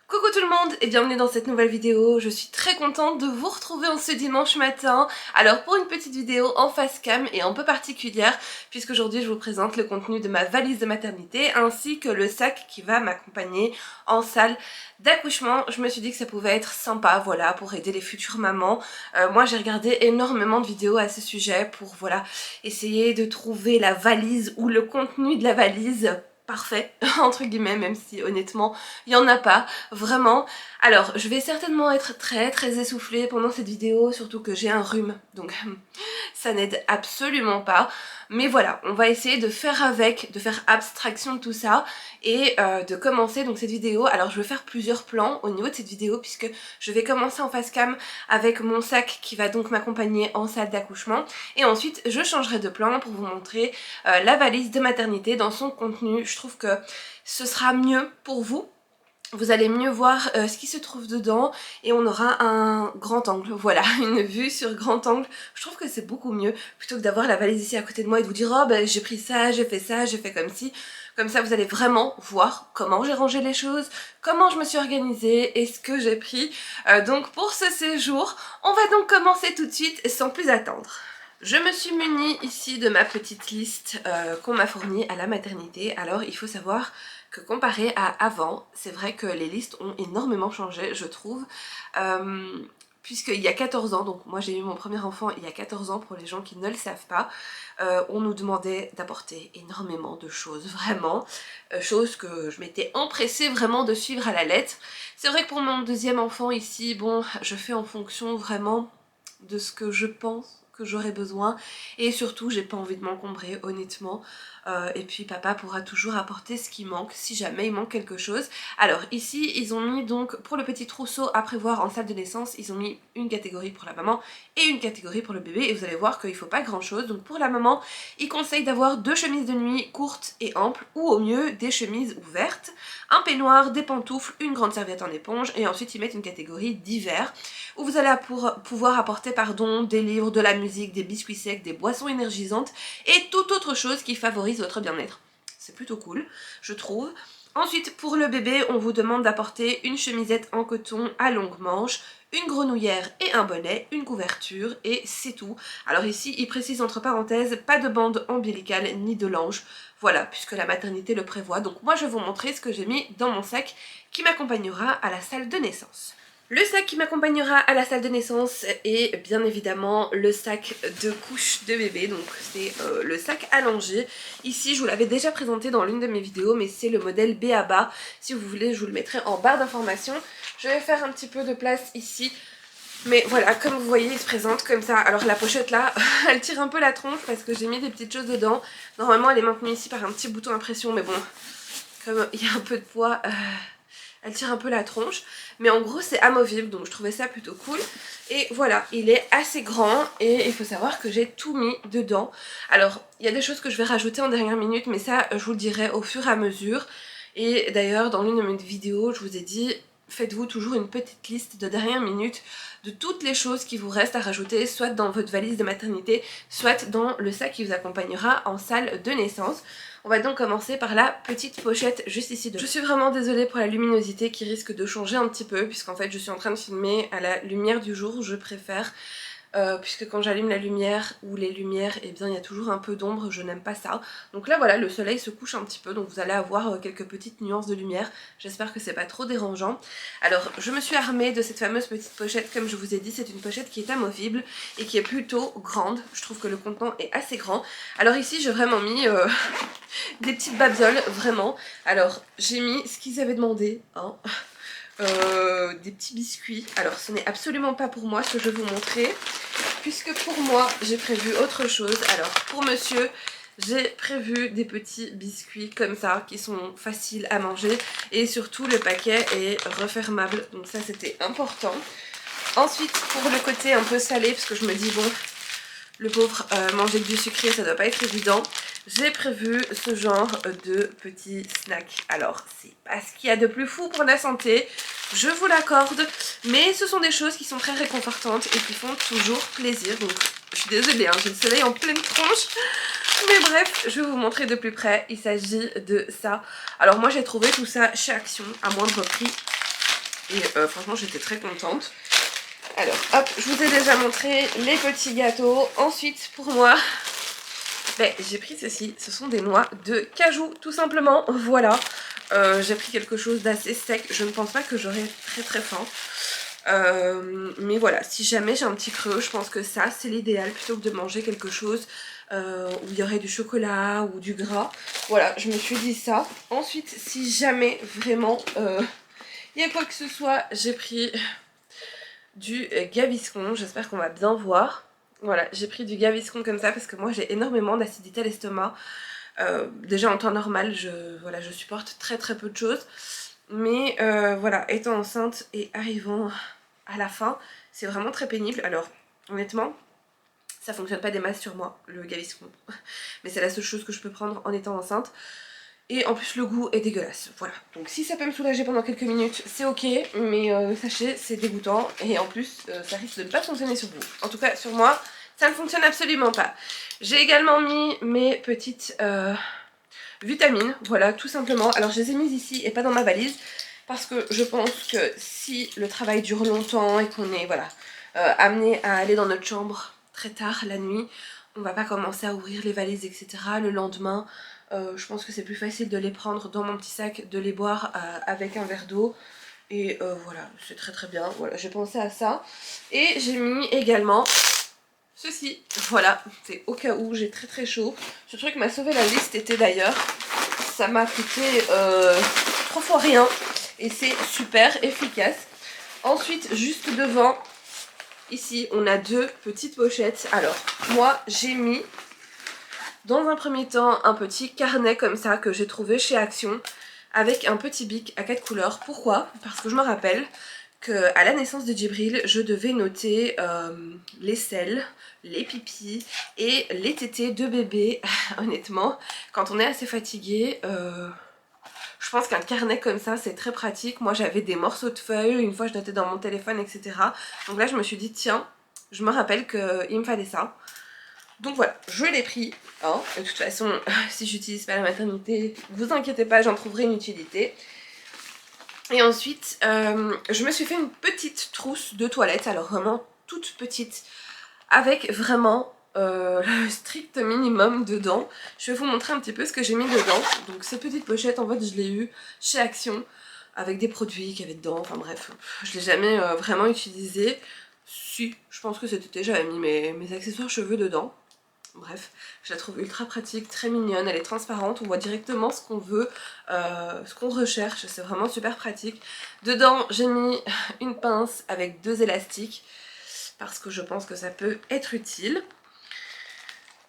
Coucou tout le monde et bienvenue dans cette nouvelle vidéo. Je suis très contente de vous retrouver en ce dimanche matin. Alors pour une petite vidéo en face cam et un peu particulière, puisqu'aujourd'hui je vous présente le contenu de ma valise de maternité ainsi que le sac qui va m'accompagner en salle d'accouchement. Je me suis dit que ça pouvait être sympa, voilà, pour aider les futures mamans. Moi j'ai regardé énormément de vidéos à ce sujet pour, voilà, essayer de trouver la valise ou le contenu de la valise parfait, entre guillemets, même si honnêtement il n'y en a pas, vraiment. Alors je vais certainement être très essoufflée pendant cette vidéo, surtout que j'ai un rhume, donc ça n'aide absolument pas. Mais voilà, on va essayer de faire avec, de faire abstraction de tout ça et de commencer donc cette vidéo. Alors je vais faire plusieurs plans au niveau de cette vidéo puisque je vais commencer en face cam avec mon sac qui va donc m'accompagner en salle d'accouchement et ensuite je changerai de plan pour vous montrer la valise de maternité dans son contenu. Je trouve que ce sera mieux pour vous. Vous allez mieux voir ce qui se trouve dedans et on aura un grand angle, voilà, une vue sur grand angle. Je trouve que c'est beaucoup mieux plutôt que d'avoir la valise ici à côté de moi et de vous dire oh ben j'ai pris ça, j'ai fait ça, j'ai fait comme ci. Comme ça vous allez vraiment voir comment j'ai rangé les choses, comment je me suis organisée et ce que j'ai pris. Donc pour ce séjour, on va donc commencer tout de suite sans plus attendre. Je me suis munie ici de ma petite liste qu'on m'a fournie à la maternité. Alors il faut savoir que comparé à avant, c'est vrai que les listes ont énormément changé, je trouve. Puisqu'il y a 14 ans, donc moi j'ai eu mon premier enfant il y a 14 ans pour les gens qui ne le savent pas, on nous demandait d'apporter énormément de choses, vraiment, choses que je m'étais empressée vraiment de suivre à la lettre. C'est vrai que pour mon deuxième enfant ici, bon, je fais en fonction vraiment de ce que je pense que j'aurais besoin et surtout j'ai pas envie de m'encombrer honnêtement et puis papa pourra toujours apporter ce qui manque si jamais il manque quelque chose. Alors ici ils ont mis donc pour le petit trousseau à prévoir en salle de naissance, ils ont mis une catégorie pour la maman et une catégorie pour le bébé et vous allez voir qu'il faut pas grand chose. Donc pour la maman ils conseillent d'avoir 2 chemises de nuit courtes et amples ou au mieux des chemises ouvertes, un peignoir, des pantoufles, une grande serviette en éponge et ensuite ils mettent une catégorie d'hiver où vous allez pouvoir apporter des livres, de la musique, des biscuits secs, des boissons énergisantes et toute autre chose qui favorise votre bien-être. C'est plutôt cool, je trouve. Ensuite, pour le bébé, on vous demande d'apporter une chemisette en coton à longue manche, une grenouillère et un bonnet, une couverture et c'est tout. Alors ici, il précise entre parenthèses, pas de bande ombilicale ni de linge. Voilà, puisque la maternité le prévoit. Donc moi, je vais vous montrer ce que j'ai mis dans mon sac qui m'accompagnera à la salle de naissance. Le sac qui m'accompagnera à la salle de naissance est bien évidemment le sac de couche de bébé, donc c'est le sac allongé. Ici je vous l'avais déjà présenté dans l'une de mes vidéos mais c'est le modèle B.A.B.A. Si vous voulez je vous le mettrai en barre d'informations. Je vais faire un petit peu de place ici. Mais voilà, comme vous voyez, il se présente comme ça. Alors la pochette là, elle tire un peu la tronche parce que j'ai mis des petites choses dedans. Normalement elle est maintenue ici par un petit bouton à pression mais bon, comme il y a un peu de poids... elle tire un peu la tronche, mais en gros c'est amovible donc je trouvais ça plutôt cool. Et voilà, il est assez grand et il faut savoir que j'ai tout mis dedans. Alors il y a des choses que je vais rajouter en dernière minute mais ça je vous le dirai au fur et à mesure. Et d'ailleurs dans l'une de mes vidéos je vous ai dit faites-vous toujours une petite liste de dernière minute de toutes les choses qui vous restent à rajouter soit dans votre valise de maternité soit dans le sac qui vous accompagnera en salle de naissance. On va donc commencer par la petite pochette juste ici. Je suis vraiment désolée pour la luminosité qui risque de changer un petit peu puisqu'en fait je suis en train de filmer à la lumière du jour, je préfère. Puisque quand j'allume la lumière ou les lumières, eh bien il y a toujours un peu d'ombre, je n'aime pas ça. Donc là voilà, le soleil se couche un petit peu, donc vous allez avoir quelques petites nuances de lumière. J'espère que c'est pas trop dérangeant. Alors je me suis armée de cette fameuse petite pochette, comme je vous ai dit, c'est une pochette qui est amovible et qui est plutôt grande. Je trouve que le contenant est assez grand. Alors ici j'ai vraiment mis des petites babioles, vraiment. Alors j'ai mis ce qu'ils avaient demandé, hein. Des petits biscuits. Alors ce n'est absolument pas pour moi ce que je vais vous montrer, puisque pour moi j'ai prévu autre chose. Alors pour monsieur j'ai prévu des petits biscuits comme ça qui sont faciles à manger et surtout le paquet est refermable donc ça c'était important. Ensuite pour le côté un peu salé, parce que je me dis bon le pauvre manger que du sucré ça doit pas être évident, j'ai prévu ce genre de petits snacks. Alors c'est pas ce qu'il y a de plus fou pour la santé, je vous l'accorde, mais ce sont des choses qui sont très réconfortantes et qui font toujours plaisir. Donc je suis désolée, hein, j'ai le soleil en pleine tronche, mais bref, je vais vous montrer de plus près. Il s'agit de ça. Alors moi j'ai trouvé tout ça chez Action à moindre prix. Et franchement j'étais très contente. Alors hop, je vous ai déjà montré les petits gâteaux. Ensuite pour moi, ben, j'ai pris ceci, ce sont des noix de cajou tout simplement, voilà. J'ai pris quelque chose d'assez sec, je ne pense pas que j'aurai très faim. Mais voilà, si jamais j'ai un petit creux, je pense que ça c'est l'idéal plutôt que de manger quelque chose où il y aurait du chocolat ou du gras. Voilà, je me suis dit ça. Ensuite, si jamais vraiment il y a quoi que ce soit, j'ai pris du Gaviscon, j'espère qu'on va bien voir. Voilà, j'ai pris du Gaviscon comme ça parce que moi j'ai énormément d'acidité à l'estomac. Déjà en temps normal, voilà, je supporte très peu de choses. Mais voilà, étant enceinte et arrivant à la fin, c'est vraiment très pénible. Alors honnêtement, ça fonctionne pas des masses sur moi, le Gaviscon. Mais c'est la seule chose que je peux prendre en étant enceinte. Et en plus le goût est dégueulasse, voilà. Donc si ça peut me soulager pendant quelques minutes, c'est ok. Mais sachez, c'est dégoûtant. Et en plus, ça risque de ne pas fonctionner sur vous. En tout cas, sur moi, ça ne fonctionne absolument pas. J'ai également mis mes petites vitamines, voilà, tout simplement. Alors je les ai mises ici et pas dans ma valise. Parce que je pense que si le travail dure longtemps et qu'on est, voilà, amené à aller dans notre chambre très tard la nuit, on va pas commencer à ouvrir les valises, etc. le lendemain. Je pense que c'est plus facile de les prendre dans mon petit sac, de les boire avec un verre d'eau. Et voilà, c'est très bien. Voilà, j'ai pensé à ça. Et j'ai mis également ceci. Voilà, c'est au cas où j'ai très chaud. Ce truc m'a sauvé la vie cet été d'ailleurs. Ça m'a coûté 3 fois rien. Et c'est super efficace. Ensuite, juste devant, ici, on a 2 petites pochettes. Alors, moi, j'ai mis dans un premier temps un petit carnet comme ça que j'ai trouvé chez Action avec un petit bic à 4 couleurs. Pourquoi? Parce que je me rappelle qu'à la naissance de Djibril, je devais noter les selles, les pipis et les tétés de bébé. Honnêtement, quand on est assez fatigué, je pense qu'un carnet comme ça c'est très pratique. Moi j'avais des morceaux de feuilles, une fois je notais dans mon téléphone, etc. Donc là je me suis dit tiens, je me rappelle qu'il me fallait ça. Donc voilà, je l'ai pris. Hein. De toute façon, si j'utilise pas la maternité, vous inquiétez pas, j'en trouverai une utilité. Et ensuite, je me suis fait une petite trousse de toilette, alors vraiment toute petite, avec vraiment le strict minimum dedans. Je vais vous montrer un petit peu ce que j'ai mis dedans. Donc ces petites pochettes, en fait, je l'ai eu chez Action, avec des produits qu'il y avait dedans, enfin bref, je l'ai jamais vraiment utilisé. Si, je pense que cet été j'avais mis mes accessoires cheveux dedans. Bref, je la trouve ultra pratique, très mignonne, elle est transparente, on voit directement ce qu'on veut, ce qu'on recherche, c'est vraiment super pratique. Dedans, j'ai mis une pince avec 2 élastiques, parce que je pense que ça peut être utile.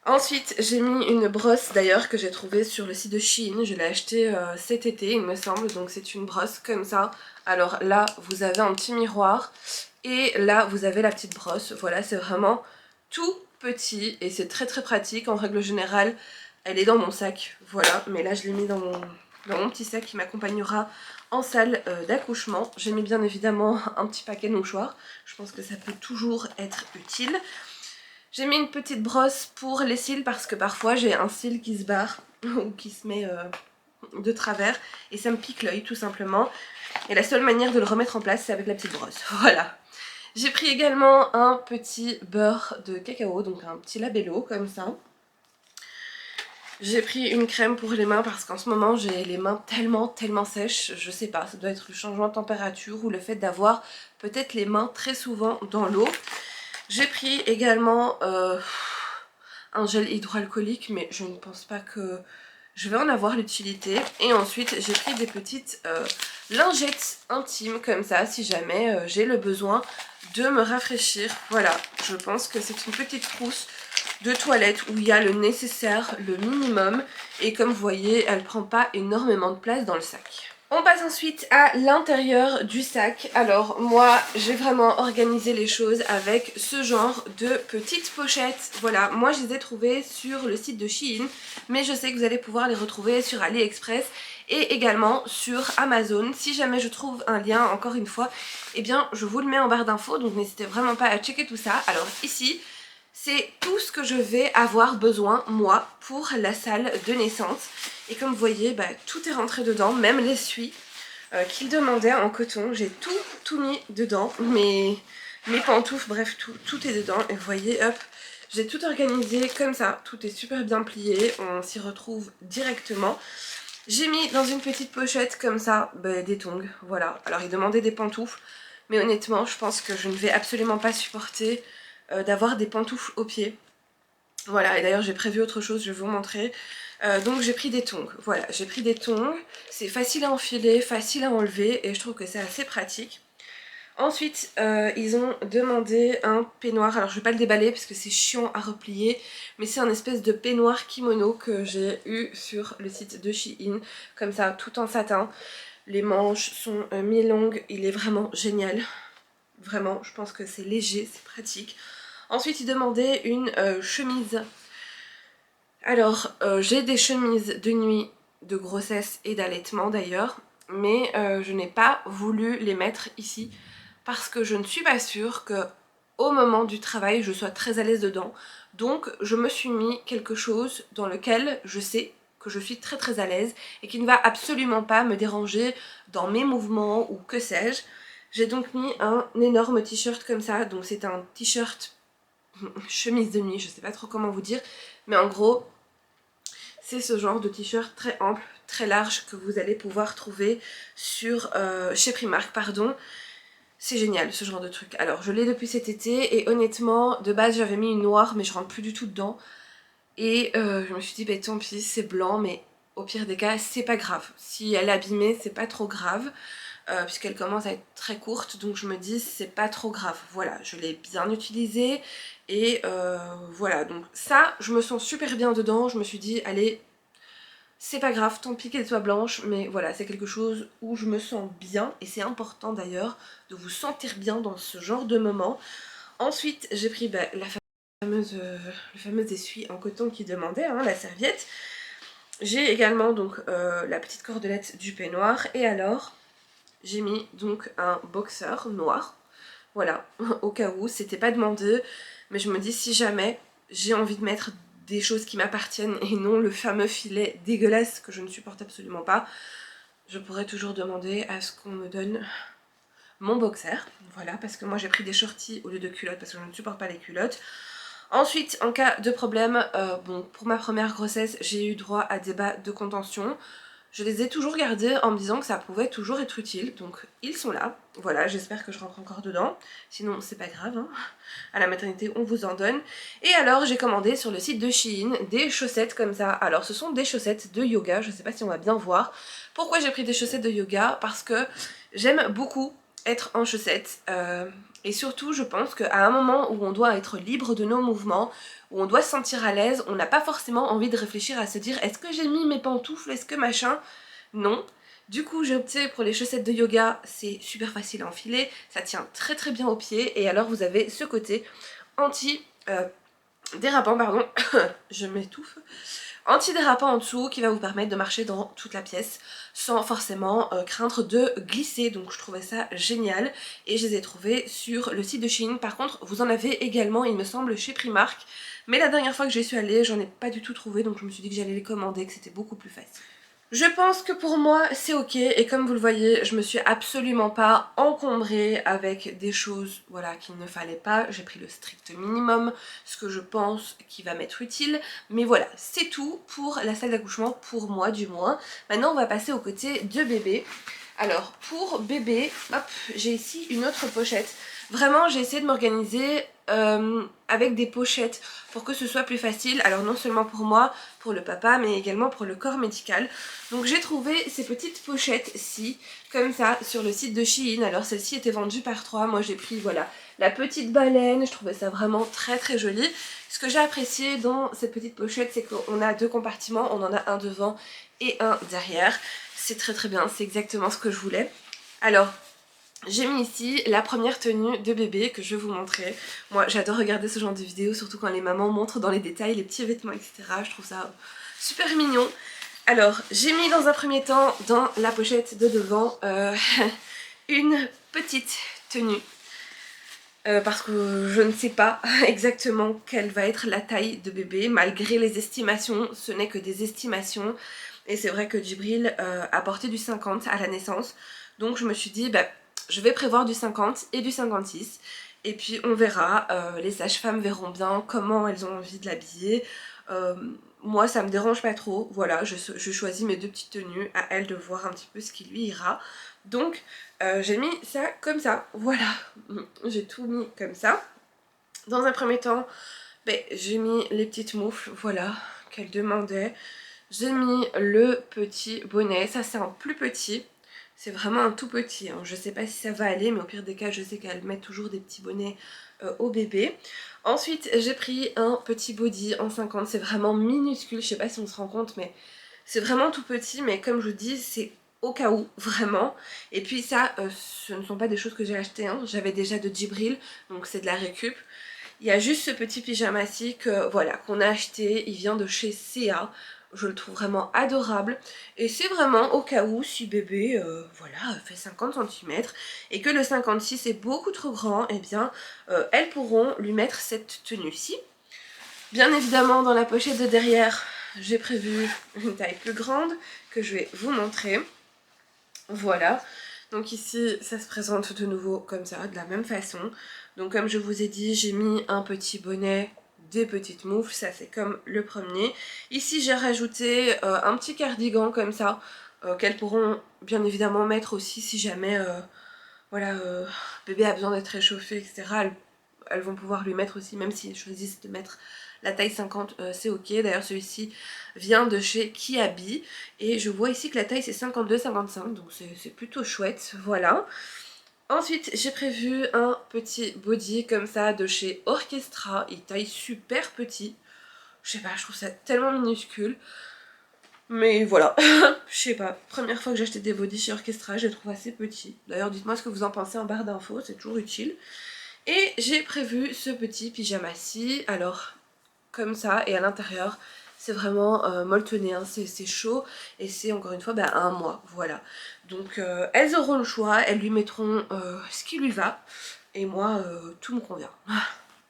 Ensuite, j'ai mis une brosse d'ailleurs que j'ai trouvée sur le site de Shein, je l'ai achetée cet été il me semble, donc c'est une brosse comme ça. Alors là, vous avez un petit miroir, et là, vous avez la petite brosse, voilà, c'est vraiment tout petit et c'est très pratique. En règle générale elle est dans mon sac, voilà, mais là je l'ai mis dans mon petit sac qui m'accompagnera en salle d'accouchement. J'ai mis bien évidemment un petit paquet de mouchoirs, je pense que ça peut toujours être utile. J'ai mis une petite brosse pour les cils parce que parfois j'ai un cil qui se barre ou qui se met de travers et ça me pique l'œil tout simplement, et la seule manière de le remettre en place c'est avec la petite brosse, voilà. J'ai pris également un petit beurre de cacao, donc un petit labello comme ça. J'ai pris une crème pour les mains parce qu'en ce moment j'ai les mains tellement sèches, je sais pas, ça doit être le changement de température ou le fait d'avoir peut-être les mains très souvent dans l'eau. J'ai pris également un gel hydroalcoolique, mais je ne pense pas que je vais en avoir l'utilité. Et ensuite j'ai pris des petites lingettes intimes comme ça si jamais j'ai le besoin de me rafraîchir. Voilà, je pense que c'est une petite trousse de toilette où il y a le nécessaire, le minimum, et comme vous voyez elle prend pas énormément de place dans le sac. On passe ensuite à l'intérieur du sac. Alors moi j'ai vraiment organisé les choses avec ce genre de petites pochettes. Voilà, moi je les ai trouvées sur le site de Shein, mais je sais que vous allez pouvoir les retrouver sur AliExpress et également sur Amazon. Si jamais je trouve un lien, encore une fois, eh bien je vous le mets en barre d'infos, donc n'hésitez vraiment pas à checker tout ça. Alors ici, c'est tout ce que je vais avoir besoin, moi, pour la salle de naissance. Et comme vous voyez, bah, tout est rentré dedans, même l'essuie qu'il demandait en coton. J'ai tout tout mis dedans, mes pantoufles, bref, tout est dedans. Et vous voyez, hop, j'ai tout organisé comme ça, tout est super bien plié, on s'y retrouve directement. J'ai mis dans une petite pochette comme ça des tongs, voilà. Alors il demandait des pantoufles, mais honnêtement je pense que je ne vais absolument pas supporter d'avoir des pantoufles aux pieds. Voilà, et d'ailleurs j'ai prévu autre chose, je vais vous montrer. Donc j'ai pris des tongs, voilà, j'ai pris des tongs. C'est facile à enfiler, facile à enlever et je trouve que c'est assez pratique. Ensuite, ils ont demandé un peignoir. Alors je vais pas le déballer parce que c'est chiant à replier, mais c'est un espèce de peignoir kimono que j'ai eu sur le site de Shein, comme ça, tout en satin. Les manches sont mi-longues, il est vraiment génial. Vraiment, je pense que c'est léger, c'est pratique. Ensuite, ils demandaient une chemise. Alors, j'ai des chemises de nuit, de grossesse et d'allaitement d'ailleurs, mais je n'ai pas voulu les mettre ici parce que je ne suis pas sûre que au moment du travail je sois très à l'aise dedans. Donc je me suis mis quelque chose dans lequel je sais que je suis très à l'aise et qui ne va absolument pas me déranger dans mes mouvements ou que sais-je. J'ai donc mis un énorme t-shirt comme ça, donc c'est un t-shirt chemise de nuit, je sais pas trop comment vous dire, mais en gros c'est ce genre de t-shirt très ample, très large que vous allez pouvoir trouver sur, chez Primark, pardon. C'est génial ce genre de truc. Alors je l'ai depuis cet été et honnêtement de base j'avais mis une noire mais je rentre plus du tout dedans. Et je me suis dit bah tant pis c'est blanc mais au pire des cas c'est pas grave. Si elle est abîmée c'est pas trop grave puisqu'elle commence à être très courte donc je me dis c'est pas trop grave. Voilà je l'ai bien utilisée et voilà donc ça je me sens super bien dedans. Je me suis dit allez c'est pas grave, tant pis qu'elle soit blanche, mais voilà, c'est quelque chose où je me sens bien, et c'est important d'ailleurs de vous sentir bien dans ce genre de moment. Ensuite, j'ai pris le fameux essuie en coton qui demandait, hein, la serviette. J'ai également donc la petite cordelette du peignoir, et alors, j'ai mis donc un boxer noir, voilà, au cas où, c'était pas demandé, mais je me dis si jamais j'ai envie de mettre des choses qui m'appartiennent et non le fameux filet dégueulasse que je ne supporte absolument pas, je pourrais toujours demander à ce qu'on me donne mon boxer, voilà, parce que moi j'ai pris des shorties au lieu de culottes parce que je ne supporte pas les culottes. Ensuite, en cas de problème, bon, pour ma première grossesse, j'ai eu droit à des bas de contention. Je les ai toujours gardés en me disant que ça pouvait toujours être utile, donc ils sont là. Voilà, j'espère que je rentre encore dedans, sinon c'est pas grave, hein. À la maternité on vous en donne. Et alors j'ai commandé sur le site de Shein des chaussettes comme ça. Alors ce sont des chaussettes de yoga, je sais pas si on va bien voir. Pourquoi j'ai pris des chaussettes de yoga? Parce que j'aime beaucoup être en chaussettes. Et surtout je pense qu'à un moment où on doit être libre de nos mouvements, où on doit se sentir à l'aise, on n'a pas forcément envie de réfléchir à se dire est-ce que j'ai mis mes pantoufles, est-ce que machin? Non. Du coup j'ai opté pour les chaussettes de yoga, c'est super facile à enfiler, ça tient très bien aux pieds et alors vous avez ce côté anti dérapant, pardon, je m'étouffe, anti-dérapant en dessous qui va vous permettre de marcher dans toute la pièce sans forcément craindre de glisser, donc je trouvais ça génial et je les ai trouvés sur le site de Shein. Par contre vous en avez également il me semble chez Primark, mais la dernière fois que j'y suis allée j'en ai pas du tout trouvé donc je me suis dit que j'allais les commander, que c'était beaucoup plus facile. Je pense que pour moi c'est ok et comme vous le voyez je me suis absolument pas encombrée avec des choses voilà qu'il ne fallait pas. J'ai pris le strict minimum, ce que je pense qui va m'être utile, mais voilà c'est tout pour la salle d'accouchement, pour moi du moins. Maintenant on va passer au côté de bébé. Alors pour bébé, hop, j'ai ici une autre pochette. Vraiment j'ai essayé de m'organiser avec des pochettes pour que ce soit plus facile. Alors non seulement pour moi, pour le papa, mais également pour le corps médical. Donc j'ai trouvé ces petites pochettes-ci, comme ça, sur le site de Shein. Alors celle-ci était vendue par 3. Moi j'ai pris, voilà, la petite baleine. Je trouvais ça vraiment très joli. Ce que j'ai apprécié dans cette petite pochette, c'est qu'on a deux compartiments. On en a un devant et un derrière. C'est très bien, c'est exactement ce que je voulais. Alors, j'ai mis ici la première tenue de bébé que je vais vous montrer. Moi j'adore regarder ce genre de vidéos, surtout quand les mamans montrent dans les détails les petits vêtements etc. Je trouve ça super mignon. Alors j'ai mis dans un premier temps dans la pochette de devant une petite tenue. Parce que je ne sais pas exactement quelle va être la taille de bébé. Malgré les estimations, ce n'est que des estimations. Et c'est vrai que Djibril a porté du 50 à la naissance. Donc je me suis dit bah je vais prévoir du 50 et du 56. Et puis on verra, les sages-femmes verront bien comment elles ont envie de l'habiller. Moi ça me dérange pas trop, voilà, je choisis mes deux petites tenues, à elle de voir un petit peu ce qui lui ira. Donc j'ai mis ça comme ça, voilà, j'ai tout mis comme ça. Dans un premier temps, ben, j'ai mis les petites moufles, voilà, qu'elle demandait. J'ai mis le petit bonnet, ça c'est un plus petit. C'est vraiment un tout petit, hein. Je sais pas si ça va aller, mais au pire des cas, je sais qu'elle met toujours des petits bonnets au bébé. Ensuite, j'ai pris un petit body en 50, c'est vraiment minuscule, je sais pas si on se rend compte, mais c'est vraiment tout petit, mais comme je vous dis, c'est au cas où, vraiment. Et puis ça, ce ne sont pas des choses que j'ai achetées, hein. J'avais déjà de Djibril, donc c'est de la récup. Il y a juste ce petit pyjama-ci que, voilà, qu'on a acheté, il vient de chez CA. Je le trouve vraiment adorable et c'est vraiment au cas où si bébé voilà, fait 50 cm et que le 56 est beaucoup trop grand, et eh bien elles pourront lui mettre cette tenue-ci. Bien évidemment dans la pochette de derrière j'ai prévu une taille plus grande que je vais vous montrer. Voilà, donc ici ça se présente de nouveau comme ça, de la même façon. Donc comme je vous ai dit, j'ai mis un petit bonnet, des petites moufles, ça c'est comme le premier. Ici j'ai rajouté un petit cardigan comme ça, qu'elles pourront bien évidemment mettre aussi si jamais voilà, bébé a besoin d'être réchauffé, etc. Elles vont pouvoir lui mettre aussi, même si elles choisissent de mettre la taille 50, c'est ok. D'ailleurs celui-ci vient de chez Kiabi et je vois ici que la taille c'est 52-55, donc c'est plutôt chouette, voilà. Ensuite j'ai prévu un petit body comme ça de chez Orchestra, il taille super petit. Je sais pas, je trouve ça tellement minuscule. Mais voilà, je sais pas, première fois que j'ai acheté des bodys chez Orchestra, je les trouve assez petits. D'ailleurs dites-moi ce que vous en pensez en barre d'infos, c'est toujours utile. Et j'ai prévu ce petit pyjama-ci, alors comme ça, et à l'intérieur c'est vraiment molletonné, hein. C'est chaud et c'est encore une fois bah, un mois, voilà. Donc elles auront le choix, elles lui mettront ce qui lui va et moi tout me convient.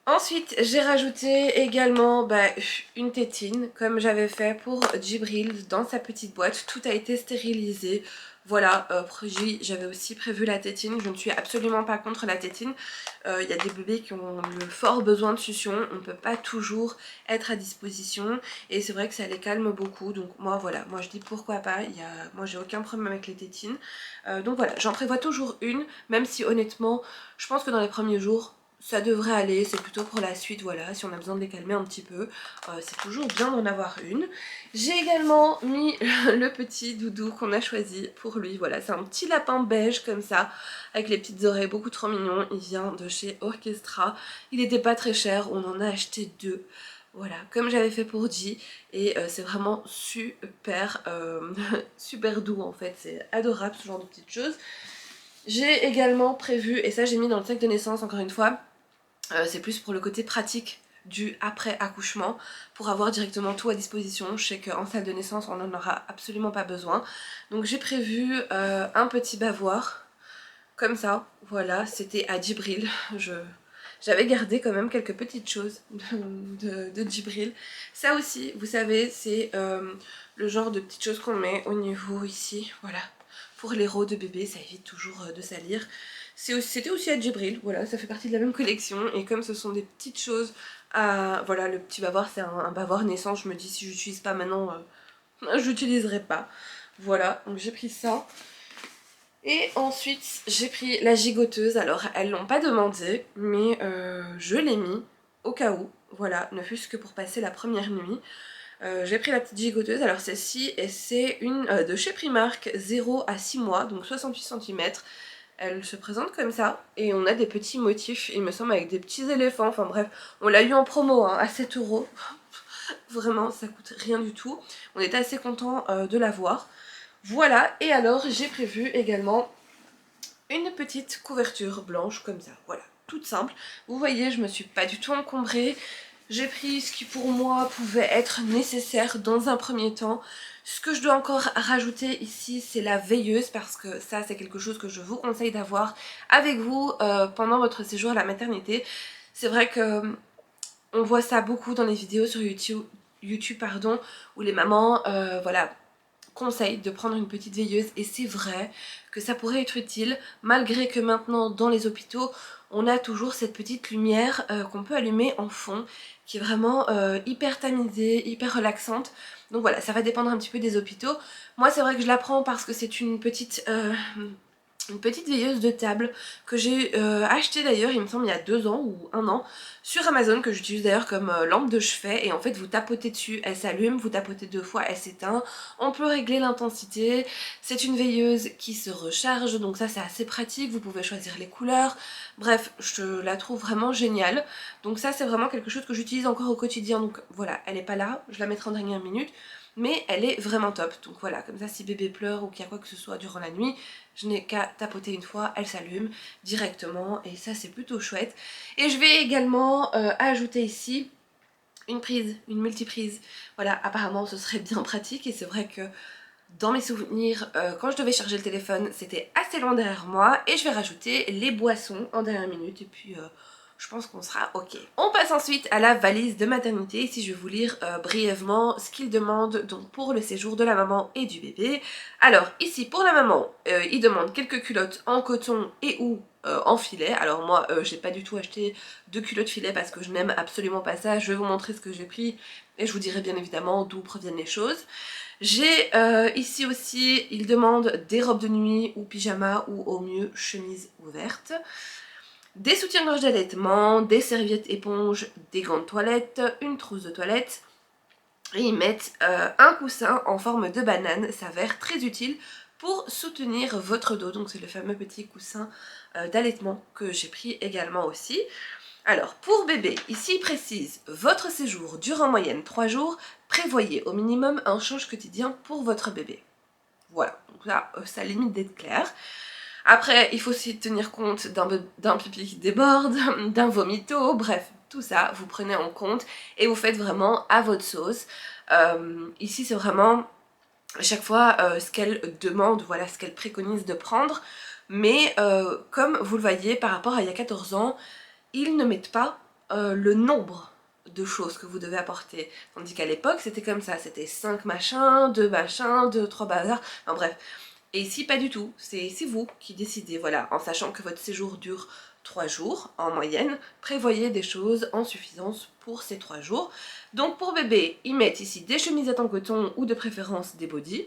Ensuite j'ai rajouté également une tétine comme j'avais fait pour Djibril dans sa petite boîte, tout a été stérilisé. Voilà, j'avais aussi prévu la tétine, je ne suis absolument pas contre la tétine. Il y a des bébés qui ont le fort besoin de succion, on ne peut pas toujours être à disposition et c'est vrai que ça les calme beaucoup. Donc moi voilà, moi je dis pourquoi pas, moi j'ai aucun problème avec les tétines. Donc voilà, j'en prévois toujours une, même si honnêtement je pense que dans les premiers jours ça devrait aller, c'est plutôt pour la suite, voilà, si on a besoin de les calmer un petit peu, c'est toujours bien d'en avoir une. J'ai également mis le petit doudou qu'on a choisi pour lui, voilà, c'est un petit lapin beige comme ça, avec les petites oreilles, beaucoup trop mignon, il vient de chez Orchestra, il n'était pas très cher, on en a acheté deux. Voilà, comme j'avais fait pour J, et c'est vraiment super, super doux en fait, c'est adorable ce genre de petites choses. J'ai également prévu, et ça j'ai mis dans le sac de naissance encore une fois, c'est plus pour le côté pratique du après accouchement, pour avoir directement tout à disposition. Je sais qu'en salle de naissance on n'en aura absolument pas besoin. Donc j'ai prévu un petit bavoir, comme ça, voilà, c'était à Djibril. J'avais gardé quand même quelques petites choses de Djibril. Ça aussi, vous savez, c'est le genre de petites choses qu'on met au niveau ici, voilà. Pour les rots de bébé, ça évite toujours de salir. C'était aussi à Djibril, voilà, ça fait partie de la même collection. Et comme ce sont des petites choses, voilà, le petit bavoir, c'est un bavoir naissance. Je me dis, si je l'utilise pas maintenant, je l'utiliserai pas. Voilà, donc j'ai pris ça. Et ensuite, j'ai pris la gigoteuse. Alors, elles l'ont pas demandé, mais je l'ai mis au cas où. Voilà, ne fût-ce que pour passer la première nuit. J'ai pris la petite gigoteuse, alors celle-ci c'est une de chez Primark, 0 à 6 mois, donc 68 cm. Elle se présente comme ça et on a des petits motifs, il me semble, avec des petits éléphants, enfin bref, on l'a eu en promo hein, à 7 €. Vraiment ça coûte rien du tout, on était assez content de l'avoir. Voilà, et alors j'ai prévu également une petite couverture blanche comme ça, voilà, toute simple. Vous voyez, je me suis pas du tout encombrée. J'ai pris ce qui pour moi pouvait être nécessaire dans un premier temps. Ce que je dois encore rajouter ici, c'est la veilleuse, parce que ça c'est quelque chose que je vous conseille d'avoir avec vous pendant votre séjour à la maternité. C'est vrai que on voit ça beaucoup dans les vidéos sur YouTube pardon, où les mamans voilà, conseille de prendre une petite veilleuse et c'est vrai que ça pourrait être utile malgré que maintenant dans les hôpitaux on a toujours cette petite lumière qu'on peut allumer en fond qui est vraiment hyper tamisée, hyper relaxante. Donc voilà, ça va dépendre un petit peu des hôpitaux. Moi c'est vrai que je la prends parce que c'est une petite veilleuse de table que j'ai achetée d'ailleurs il me semble il y a 2 ans ou 1 an sur Amazon, que j'utilise d'ailleurs comme lampe de chevet, et en fait vous tapotez dessus, elle s'allume, vous tapotez 2 fois, elle s'éteint, on peut régler l'intensité, c'est une veilleuse qui se recharge donc ça c'est assez pratique, vous pouvez choisir les couleurs, bref je la trouve vraiment géniale. Donc ça c'est vraiment quelque chose que j'utilise encore au quotidien, donc voilà, elle est pas là, je la mettrai en dernière minute. Mais elle est vraiment top, donc voilà, comme ça si bébé pleure ou qu'il y a quoi que ce soit durant la nuit, je n'ai qu'à tapoter une fois, elle s'allume directement et ça c'est plutôt chouette. Et je vais également ajouter ici une prise, une multiprise. Voilà, apparemment ce serait bien pratique et c'est vrai que dans mes souvenirs, quand je devais charger le téléphone, c'était assez loin derrière moi. Et je vais rajouter les boissons en dernière minute et puis je pense qu'on sera ok. On passe ensuite à la valise de maternité. Ici je vais vous lire brièvement ce qu'il demande donc pour le séjour de la maman et du bébé. Alors ici pour la maman, il demande quelques culottes en coton et ou en filet. Alors moi j'ai pas du tout acheté de culottes filet parce que je n'aime absolument pas ça. Je vais vous montrer ce que j'ai pris et je vous dirai bien évidemment d'où proviennent les choses. J'ai ici aussi, il demande des robes de nuit ou pyjama ou au mieux chemise ouverte. Des soutiens-gorge d'allaitement, des serviettes éponges, des gants de toilette, une trousse de toilette. Et ils mettent un coussin en forme de banane, ça s'avère très utile pour soutenir votre dos. Donc c'est le fameux petit coussin d'allaitement que j'ai pris également aussi. Alors pour bébé, ici il précise, votre séjour dure en moyenne 3 jours, prévoyez au minimum un change quotidien pour votre bébé. Voilà, donc là ça limite d'être clair. Après, il faut aussi tenir compte d'un pipi qui déborde, d'un vomito, bref, tout ça, vous prenez en compte et vous faites vraiment à votre sauce. Ici, c'est vraiment à chaque fois ce qu'elle demande, voilà, ce qu'elle préconise de prendre. Mais comme vous le voyez, par rapport à il y a 14 ans, ils ne mettent pas le nombre de choses que vous devez apporter. Tandis qu'à l'époque, c'était comme ça, c'était 5 machins, 2 machins, 2, 3 bazars, enfin bref. Et ici, pas du tout, c'est vous qui décidez, voilà, en sachant que votre séjour dure 3 jours en moyenne, prévoyez des choses en suffisance pour ces 3 jours. Donc pour bébé, ils mettent ici des chemisettes en coton ou de préférence des bodys,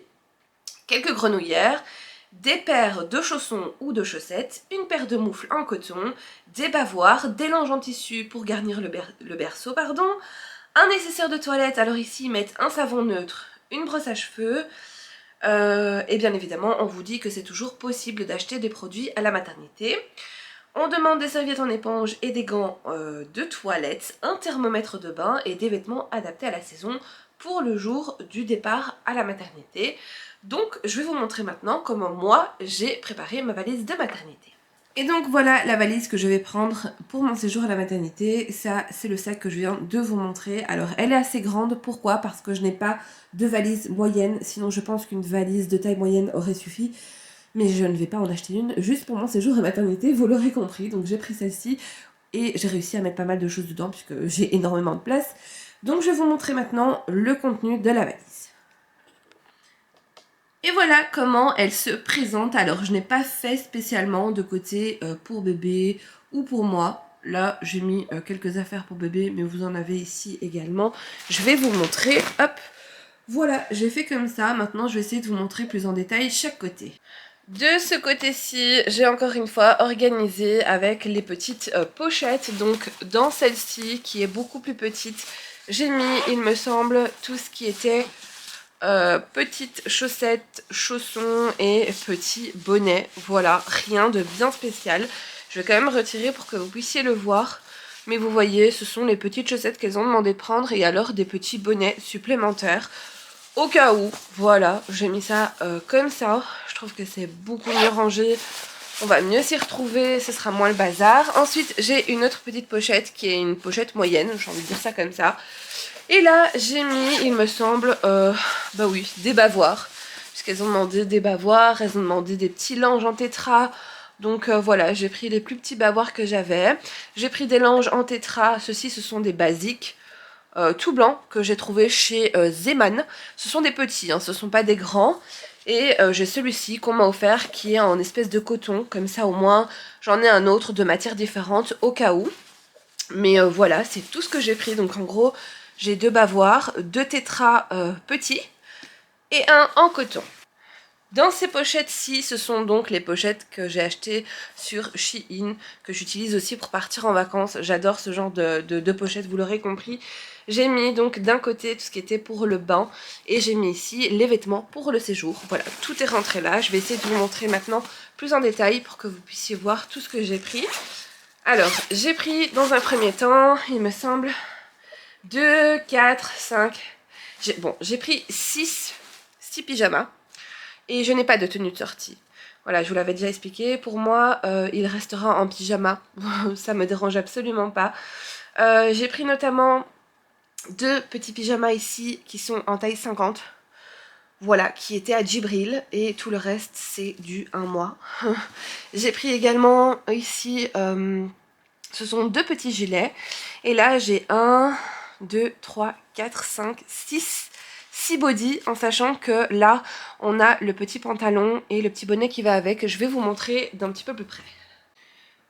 quelques grenouillères, des paires de chaussons ou de chaussettes, une paire de moufles en coton, des bavoirs, des langes en tissu pour garnir le berceau, pardon, un nécessaire de toilette, alors ici ils mettent un savon neutre, une brosse à cheveux, et bien évidemment on vous dit que c'est toujours possible d'acheter des produits à la maternité. On demande des serviettes en éponge et des gants de toilette, un thermomètre de bain et des vêtements adaptés à la saison pour le jour du départ à la maternité. Donc je vais vous montrer maintenant comment moi j'ai préparé ma valise de maternité. Et donc voilà la valise que je vais prendre pour mon séjour à la maternité. Ça c'est le sac que je viens de vous montrer. Alors elle est assez grande, pourquoi? Parce que je n'ai pas de valise moyenne, sinon je pense qu'une valise de taille moyenne aurait suffi. Mais je ne vais pas en acheter une juste pour mon séjour à la maternité, vous l'aurez compris. Donc j'ai pris celle-ci et j'ai réussi à mettre pas mal de choses dedans puisque j'ai énormément de place. Donc je vais vous montrer maintenant le contenu de la valise. Et voilà comment elle se présente. Alors je n'ai pas fait spécialement de côté pour bébé ou pour moi. Là j'ai mis quelques affaires pour bébé, mais vous en avez ici également. Je vais vous montrer, hop, voilà, j'ai fait comme ça. Maintenant je vais essayer de vous montrer plus en détail chaque côté. De ce côté-ci, j'ai encore une fois organisé avec les petites pochettes. Donc dans celle-ci, qui est beaucoup plus petite, j'ai mis, il me semble, tout ce qui était petites chaussettes, chaussons et petits bonnets. Voilà, rien de bien spécial. Je vais quand même retirer pour que vous puissiez le voir. Mais vous voyez, ce sont les petites chaussettes qu'elles ont demandé de prendre et alors des petits bonnets supplémentaires. Au cas où, voilà, j'ai mis ça comme ça. Je trouve que c'est beaucoup mieux rangé. On va mieux s'y retrouver, ce sera moins le bazar. Ensuite, j'ai une autre petite pochette qui est une pochette moyenne, j'ai envie de dire ça comme ça. Et là, j'ai mis, il me semble, bah oui, des bavoirs. Puisqu'elles ont demandé des bavoirs, elles ont demandé des petits langes en tétra. Donc voilà, j'ai pris les plus petits bavoirs que j'avais. J'ai pris des langes en tétra, ceux-ci ce sont des basiques. tout blanc que j'ai trouvé chez Zeman. Ce sont des petits, hein, ce sont pas des grands. Et j'ai celui-ci qu'on m'a offert qui est en espèce de coton, comme ça au moins j'en ai un autre de matière différente au cas où. Mais voilà, c'est tout ce que j'ai pris. Donc en gros, j'ai 2 bavoirs, 2 tétras petits et un en coton. Dans ces pochettes-ci, ce sont donc les pochettes que j'ai achetées sur Shein, que j'utilise aussi pour partir en vacances. J'adore ce genre de pochettes, vous l'aurez compris. J'ai mis donc d'un côté tout ce qui était pour le bain et j'ai mis ici les vêtements pour le séjour. Voilà, tout est rentré là. Je vais essayer de vous montrer maintenant plus en détail pour que vous puissiez voir tout ce que j'ai pris. Alors, j'ai pris dans un premier temps, il me semble, 2, 4, 5... Bon, j'ai pris 6 pyjamas. Et je n'ai pas de tenue de sortie. Voilà, je vous l'avais déjà expliqué. Pour moi, il restera en pyjama. Ça me dérange absolument pas. J'ai pris notamment 2 petits pyjamas ici qui sont en taille 50. Voilà, qui étaient à Djibril. Et tout le reste, c'est du 1 mois. J'ai pris également ici, ce sont 2 petits gilets. Et là, j'ai 1, 2, 3, 4, 5, 6 body, en sachant que là on a le petit pantalon et le petit bonnet qui va avec. Je vais vous montrer d'un petit peu plus près.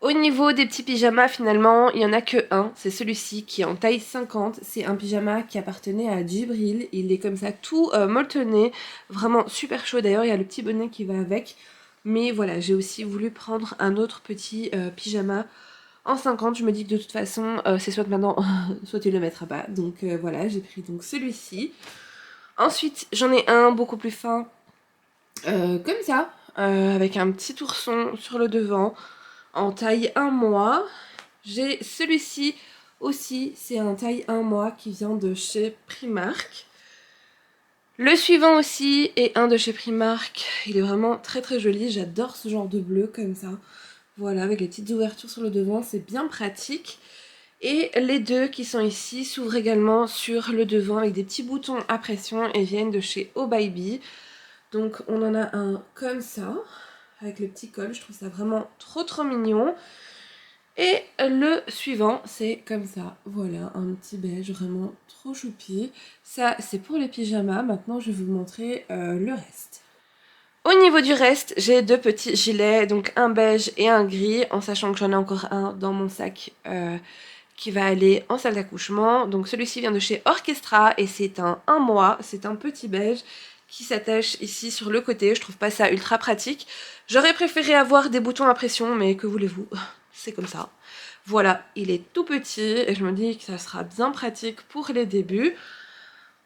Au niveau des petits pyjamas, finalement il n'y en a que un, c'est celui-ci qui est en taille 50. C'est un pyjama qui appartenait à Djibril. Il est comme ça tout molletonné, vraiment super chaud. D'ailleurs il y a le petit bonnet qui va avec. Mais voilà, j'ai aussi voulu prendre un autre petit pyjama en 50. Je me dis que de toute façon c'est soit maintenant soit tu le mettras pas. Donc voilà, j'ai pris donc celui-ci. Ensuite, j'en ai un beaucoup plus fin, comme ça, avec un petit ourson sur le devant, en taille 1 mois. J'ai celui-ci aussi, c'est un taille 1 mois qui vient de chez Primark. Le suivant aussi est un de chez Primark. Il est vraiment très très joli, j'adore ce genre de bleu comme ça. Voilà, avec les petites ouvertures sur le devant, c'est bien pratique. Et les 2 qui sont ici s'ouvrent également sur le devant avec des petits boutons à pression et viennent de chez Oh Baby. Donc on en a un comme ça, avec le petit col, je trouve ça vraiment trop trop mignon. Et le suivant c'est comme ça, voilà, un petit beige vraiment trop choupi. Ça c'est pour les pyjamas, maintenant je vais vous montrer le reste. Au niveau du reste, j'ai 2 petits gilets, donc un beige et un gris, en sachant que j'en ai encore un dans mon sac qui va aller en salle d'accouchement. Donc celui-ci vient de chez Orchestra et c'est un 1 mois, c'est un petit beige qui s'attache ici sur le côté. Je trouve pas ça ultra pratique. J'aurais préféré avoir des boutons à pression, mais que voulez-vous, c'est comme ça. Voilà, il est tout petit et je me dis que ça sera bien pratique pour les débuts.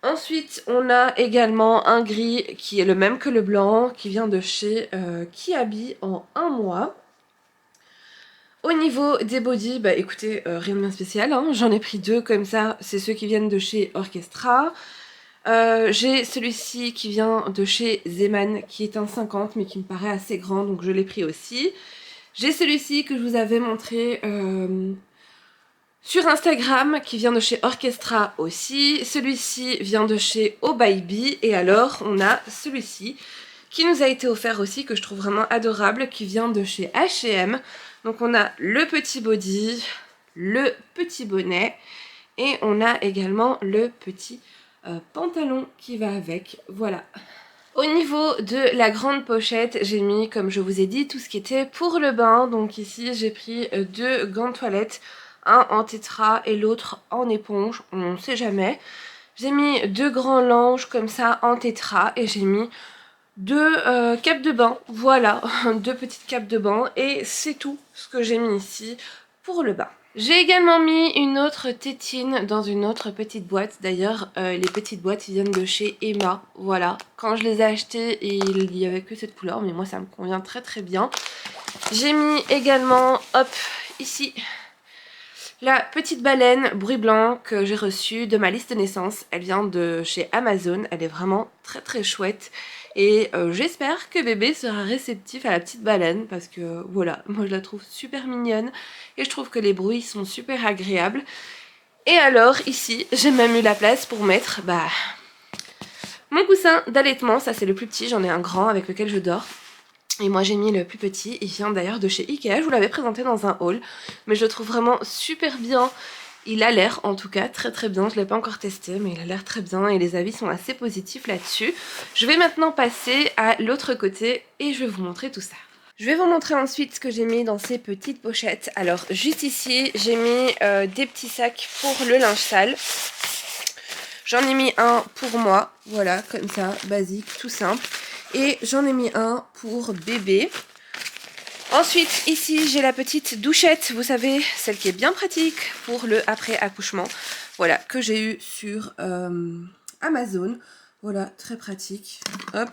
Ensuite, on a également un gris qui est le même que le blanc, qui vient de chez Kiabi en 1 mois. Au niveau des bodys, bah écoutez, rien de bien spécial, hein. J'en ai pris 2 comme ça, c'est ceux qui viennent de chez Orchestra. J'ai celui-ci qui vient de chez Zeman, qui est un 50, mais qui me paraît assez grand, donc je l'ai pris aussi. J'ai celui-ci que je vous avais montré sur Instagram, qui vient de chez Orchestra aussi. Celui-ci vient de chez Oh Baby, et alors on a celui-ci, qui nous a été offert aussi, que je trouve vraiment adorable, qui vient de chez H&M. Donc on a le petit body, le petit bonnet et on a également le petit pantalon qui va avec, voilà. Au niveau de la grande pochette, j'ai mis, comme je vous ai dit, tout ce qui était pour le bain. Donc ici j'ai pris 2 gants de toilette, un en tétra et l'autre en éponge, on ne sait jamais. J'ai mis 2 grands langes comme ça en tétra et j'ai mis 2 capes de bain, voilà, 2 petites capes de bain et c'est tout ce que j'ai mis ici pour le bain. J'ai également mis une autre tétine dans une autre petite boîte. D'ailleurs, les petites boîtes viennent de chez Emma, voilà. Quand je les ai achetées, il n'y avait que cette couleur, mais moi ça me convient très très bien. J'ai mis également, hop, ici, la petite baleine bruit blanc que j'ai reçue de ma liste de naissance. Elle vient de chez Amazon, elle est vraiment très très chouette. Et j'espère que bébé sera réceptif à la petite baleine parce que voilà, moi je la trouve super mignonne et je trouve que les bruits sont super agréables. Et alors ici, j'ai même eu la place pour mettre mon coussin d'allaitement. Ça c'est le plus petit, j'en ai un grand avec lequel je dors. Et moi j'ai mis le plus petit, il vient d'ailleurs de chez Ikea, je vous l'avais présenté dans un haul. Mais je le trouve vraiment super bien Il a l'air en tout cas très très bien, je ne l'ai pas encore testé mais il a l'air très bien et les avis sont assez positifs là-dessus. Je vais maintenant passer à l'autre côté et je vais vous montrer tout ça. Je vais vous montrer ensuite ce que j'ai mis dans ces petites pochettes. Alors juste ici j'ai mis des petits sacs pour le linge sale. J'en ai mis un pour moi, voilà comme ça, basique, tout simple. Et j'en ai mis un pour bébé. Ensuite, ici, j'ai la petite douchette, vous savez, celle qui est bien pratique pour le après-accouchement. Voilà, que j'ai eu sur Amazon. Voilà, très pratique. Hop,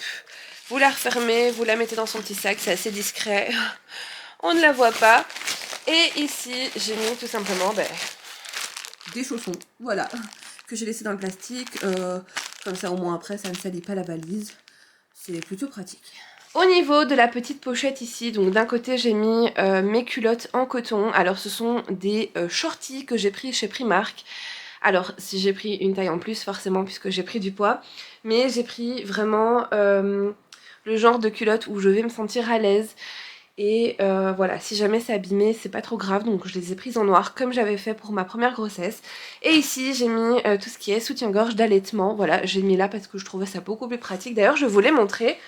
vous la refermez, vous la mettez dans son petit sac, c'est assez discret. On ne la voit pas. Et ici, j'ai mis tout simplement des chaussons, voilà, que j'ai laissé dans le plastique. Comme ça, au moins après, ça ne salit pas la valise. C'est plutôt pratique. Au niveau de la petite pochette ici, donc d'un côté j'ai mis mes culottes en coton. Alors ce sont des shorties que j'ai pris chez Primark. Alors si j'ai pris une taille en plus forcément puisque j'ai pris du poids. Mais j'ai pris vraiment le genre de culotte où je vais me sentir à l'aise. Et voilà, si jamais c'est abîmé, c'est pas trop grave. Donc je les ai prises en noir comme j'avais fait pour ma première grossesse. Et ici j'ai mis tout ce qui est soutien-gorge d'allaitement. Voilà, j'ai mis là parce que je trouvais ça beaucoup plus pratique. D'ailleurs je voulais montrer...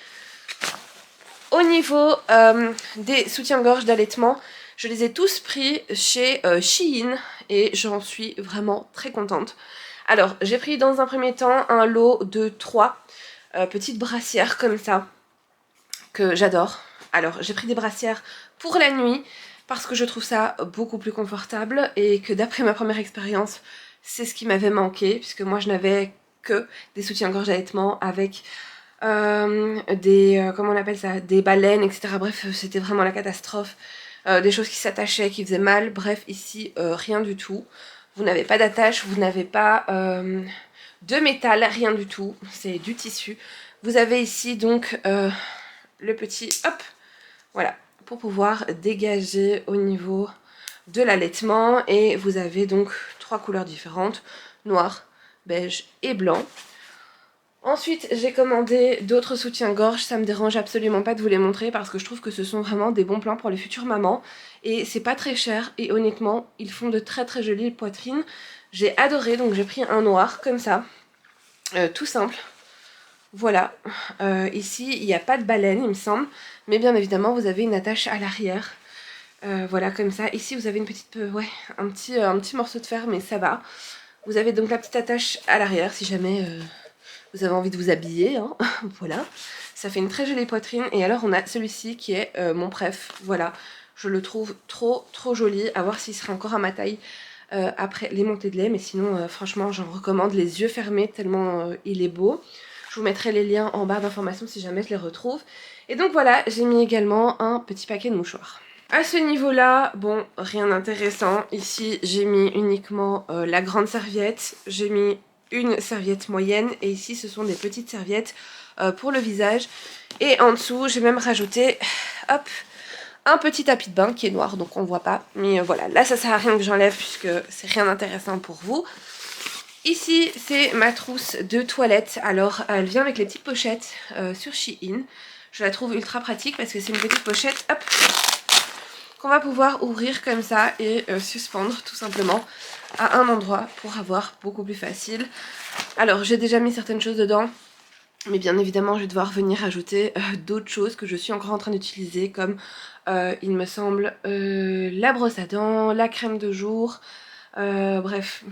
Au niveau des soutiens-gorge d'allaitement, je les ai tous pris chez Shein et j'en suis vraiment très contente. Alors, j'ai pris dans un premier temps un lot de 3 petites brassières comme ça, que j'adore. Alors, j'ai pris des brassières pour la nuit parce que je trouve ça beaucoup plus confortable et que d'après ma première expérience, c'est ce qui m'avait manqué puisque moi je n'avais que des soutiens-gorge d'allaitement avec... comment on appelle ça, des baleines, etc. Bref, c'était vraiment la catastrophe. Des choses qui s'attachaient, qui faisaient mal. Bref, ici, rien du tout. Vous n'avez pas d'attache, vous n'avez pas de métal, rien du tout. C'est du tissu. Vous avez ici donc le petit, hop, voilà, pour pouvoir dégager au niveau de l'allaitement. Et vous avez donc 3 couleurs différentes, noir, beige et blanc. Ensuite, j'ai commandé d'autres soutiens-gorge, ça me dérange absolument pas de vous les montrer parce que je trouve que ce sont vraiment des bons plans pour les futures mamans. Et c'est pas très cher et honnêtement, ils font de très très jolies poitrines. J'ai adoré, donc j'ai pris un noir comme ça, tout simple. Voilà, ici il n'y a pas de baleine il me semble, mais bien évidemment vous avez une attache à l'arrière. Voilà comme ça, ici vous avez une petite, ouais, un petit morceau de fer mais ça va. Vous avez donc la petite attache à l'arrière si jamais... vous avez envie de vous habiller, hein. Voilà, ça fait une très jolie poitrine. Et alors on a celui-ci qui est mon préf, voilà, je le trouve trop joli, à voir s'il sera encore à ma taille après les montées de lait, mais sinon franchement j'en recommande les yeux fermés tellement il est beau. Je vous mettrai les liens en barre d'informations si jamais je les retrouve. Et donc voilà, j'ai mis également un petit paquet de mouchoirs. À ce niveau-là, bon, rien d'intéressant. Ici, j'ai mis uniquement la grande serviette, j'ai mis une serviette moyenne et ici ce sont des petites serviettes pour le visage. Et en dessous j'ai même rajouté, hop, un petit tapis de bain qui est noir donc on voit pas. Mais voilà, là ça sert à rien que j'enlève puisque c'est rien d'intéressant pour vous. Ici c'est ma trousse de toilette. Alors elle vient avec les petites pochettes sur Shein. Je la trouve ultra pratique parce que c'est une petite pochette, hop, qu'on va pouvoir ouvrir comme ça et suspendre tout simplement à un endroit pour avoir beaucoup plus facile. Alors j'ai déjà mis certaines choses dedans, mais bien évidemment je vais devoir venir ajouter d'autres choses que je suis encore en train d'utiliser comme il me semble la brosse à dents, la crème de jour, bref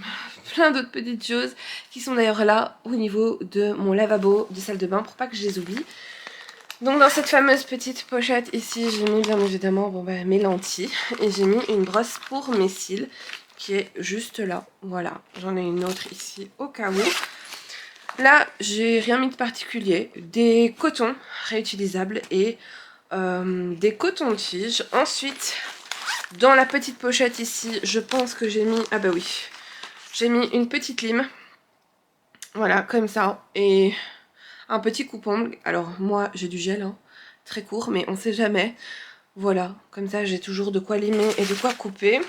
plein d'autres petites choses qui sont d'ailleurs là au niveau de mon lavabo de salle de bain pour pas que je les oublie. Donc dans cette fameuse petite pochette ici, j'ai mis bien évidemment mes lentilles et j'ai mis une brosse pour mes cils qui est juste là. Voilà, j'en ai une autre ici au cas où. Là, j'ai rien mis de particulier. Des cotons réutilisables et des cotons-tiges. Ensuite, dans la petite pochette ici, je pense que j'ai mis... Ah bah oui, j'ai mis une petite lime. Voilà, comme ça. Et... un petit coupe-ongle, alors moi j'ai du gel, hein, très court, mais on sait jamais. Voilà, comme ça j'ai toujours de quoi limer et de quoi couper.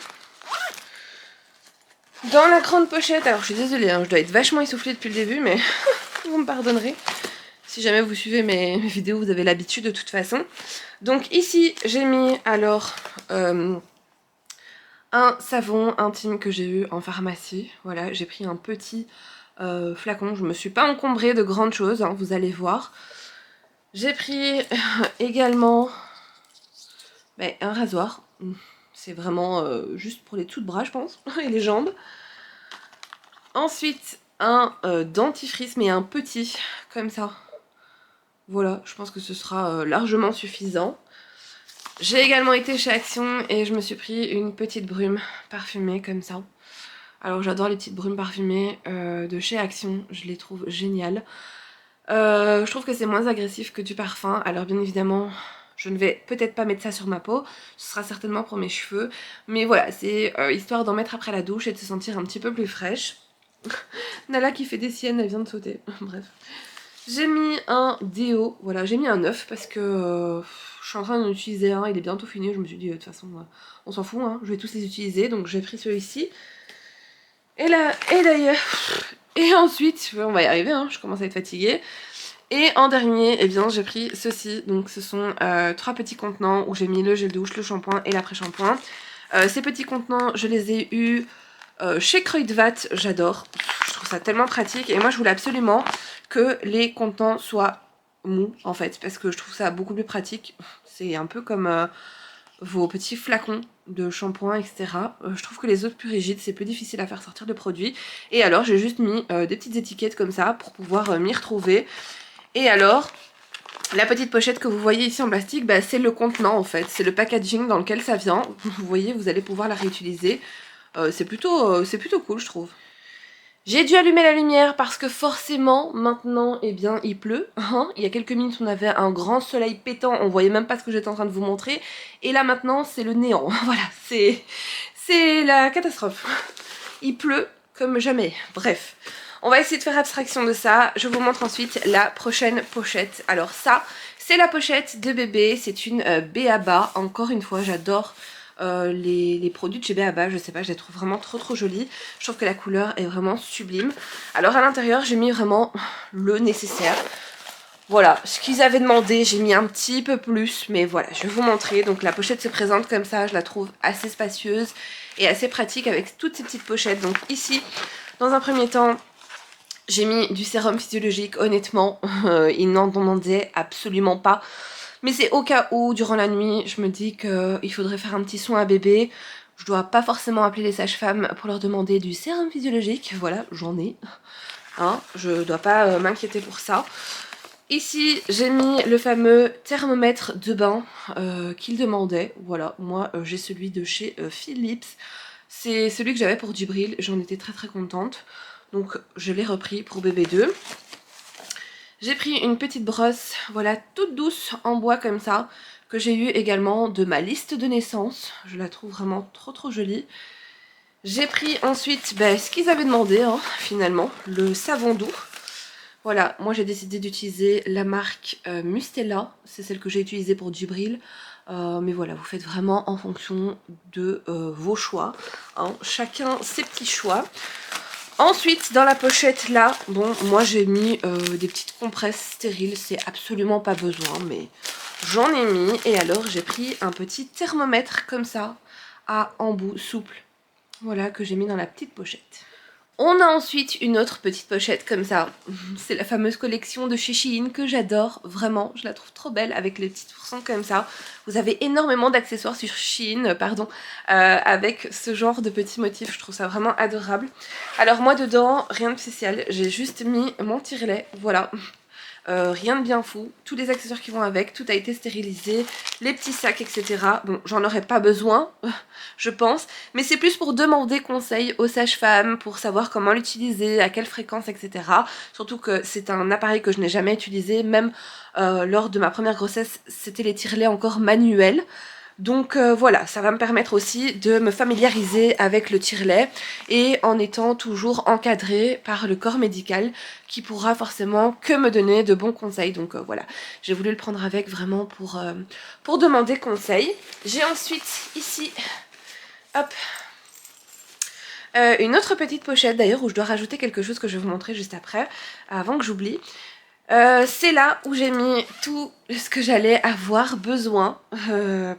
Dans la grande pochette, alors je suis désolée, hein, je dois être vachement essoufflée depuis le début, mais vous me pardonnerez. Si jamais vous suivez mes vidéos, vous avez l'habitude de toute façon. Donc ici j'ai mis alors un savon intime que j'ai eu en pharmacie. Voilà, j'ai pris un petit flacon, je me suis pas encombrée de grandes choses, hein, vous allez voir. J'ai pris également un rasoir. C'est vraiment juste pour les dessous de bras, je pense, et les jambes. Ensuite, un dentifrice, mais un petit, comme ça. Voilà, je pense que ce sera largement suffisant. J'ai également été chez Action et je me suis pris une petite brume parfumée, comme ça. Alors j'adore les petites brumes parfumées de chez Action, je les trouve géniales. Je trouve que c'est moins agressif que du parfum, alors bien évidemment je ne vais peut-être pas mettre ça sur ma peau, ce sera certainement pour mes cheveux, mais voilà, c'est histoire d'en mettre après la douche et de se sentir un petit peu plus fraîche. Nala qui fait des siennes, elle vient de sauter, bref. J'ai mis un déo, voilà, j'ai mis un 9 parce que je suis en train d'en utiliser un, il est bientôt fini, je me suis dit de toute façon on s'en fout, hein, je vais tous les utiliser, donc j'ai pris celui-ci. Et là, et d'ailleurs, et ensuite, on va y arriver, hein, je commence à être fatiguée. Et en dernier, eh bien, j'ai pris ceci. Donc ce sont 3 petits contenants où j'ai mis le gel douche, le shampoing et l'après-shampoing. Ces petits contenants, je les ai eus chez Kruidvat, j'adore. Je trouve ça tellement pratique. Et moi, je voulais absolument que les contenants soient mous, en fait, parce que je trouve ça beaucoup plus pratique. C'est un peu comme vos petits flacons de shampoing, etc. Je trouve que les autres plus rigides, c'est plus difficile à faire sortir le produit. Et alors, j'ai juste mis des petites étiquettes comme ça pour pouvoir m'y retrouver. Et alors, la petite pochette que vous voyez ici en plastique, bah, c'est le contenant en fait, c'est le packaging dans lequel ça vient. Vous voyez, vous allez pouvoir la réutiliser. C'est plutôt cool, je trouve. J'ai dû allumer la lumière parce que forcément, maintenant, eh bien, il pleut. Hein, il y a quelques minutes, on avait un grand soleil pétant, on voyait même pas ce que j'étais en train de vous montrer. Et là, maintenant, c'est le néant. Voilà, c'est la catastrophe. Il pleut comme jamais. Bref. On va essayer de faire abstraction de ça. Je vous montre ensuite la prochaine pochette. Alors ça, c'est la pochette de bébé. C'est une B.A.B.A. Encore une fois, j'adore les produits de chez B.A.B.A. Je sais pas, je les trouve vraiment trop jolies. Je trouve que la couleur est vraiment sublime. Alors à l'intérieur, j'ai mis vraiment le nécessaire. Voilà, ce qu'ils avaient demandé, j'ai mis un petit peu plus. Mais voilà, je vais vous montrer. Donc la pochette se présente comme ça. Je la trouve assez spacieuse et assez pratique avec toutes ces petites pochettes. Donc ici, dans un premier temps, j'ai mis du sérum physiologique, honnêtement, ils n'en demandaient absolument pas. Mais c'est au cas où, durant la nuit, je me dis qu'il faudrait faire un petit soin à bébé. Je dois pas forcément appeler les sages-femmes pour leur demander du sérum physiologique. Voilà, j'en ai. Hein, je dois pas m'inquiéter pour ça. Ici, j'ai mis le fameux thermomètre de bain qu'ils demandaient. Voilà, moi j'ai celui de chez Philips. C'est celui que j'avais pour Djibril, j'en étais très contente. Donc je l'ai repris pour bébé 2. J'ai pris une petite brosse, voilà, toute douce en bois comme ça, que j'ai eu également de ma liste de naissance. Je la trouve vraiment trop jolie. J'ai pris ensuite ce qu'ils avaient demandé, hein, finalement, le savon doux. Voilà, moi j'ai décidé d'utiliser la marque Mustela, c'est celle que j'ai utilisée pour Djibril. Mais voilà, vous faites vraiment en fonction de vos choix, hein, chacun ses petits choix. Ensuite, dans la pochette là, bon, moi j'ai mis des petites compresses stériles, c'est absolument pas besoin, mais j'en ai mis. Et alors j'ai pris un petit thermomètre comme ça, à embout souple, voilà, que j'ai mis dans la petite pochette. On a ensuite une autre petite pochette comme ça, c'est la fameuse collection de chez Shein que j'adore, vraiment, je la trouve trop belle avec les petites oursons comme ça. Vous avez énormément d'accessoires sur Shein, pardon, avec ce genre de petits motifs, je trouve ça vraiment adorable. Alors moi dedans, rien de spécial, j'ai juste mis mon tire-lait, voilà. Rien de bien fou, tous les accessoires qui vont avec, tout a été stérilisé, les petits sacs, etc. Bon, j'en aurais pas besoin, je pense, mais c'est plus pour demander conseil aux sages-femmes, pour savoir comment l'utiliser, à quelle fréquence, etc. Surtout que c'est un appareil que je n'ai jamais utilisé, même lors de ma première grossesse, c'était les tire-laits encore manuels. Donc voilà, ça va me permettre aussi de me familiariser avec le tire-lait et en étant toujours encadrée par le corps médical qui pourra forcément que me donner de bons conseils. Donc voilà, j'ai voulu le prendre avec vraiment pour demander conseil. J'ai ensuite ici, hop, une autre petite pochette d'ailleurs où je dois rajouter quelque chose que je vais vous montrer juste après, avant que j'oublie. C'est là où j'ai mis tout ce que j'allais avoir besoin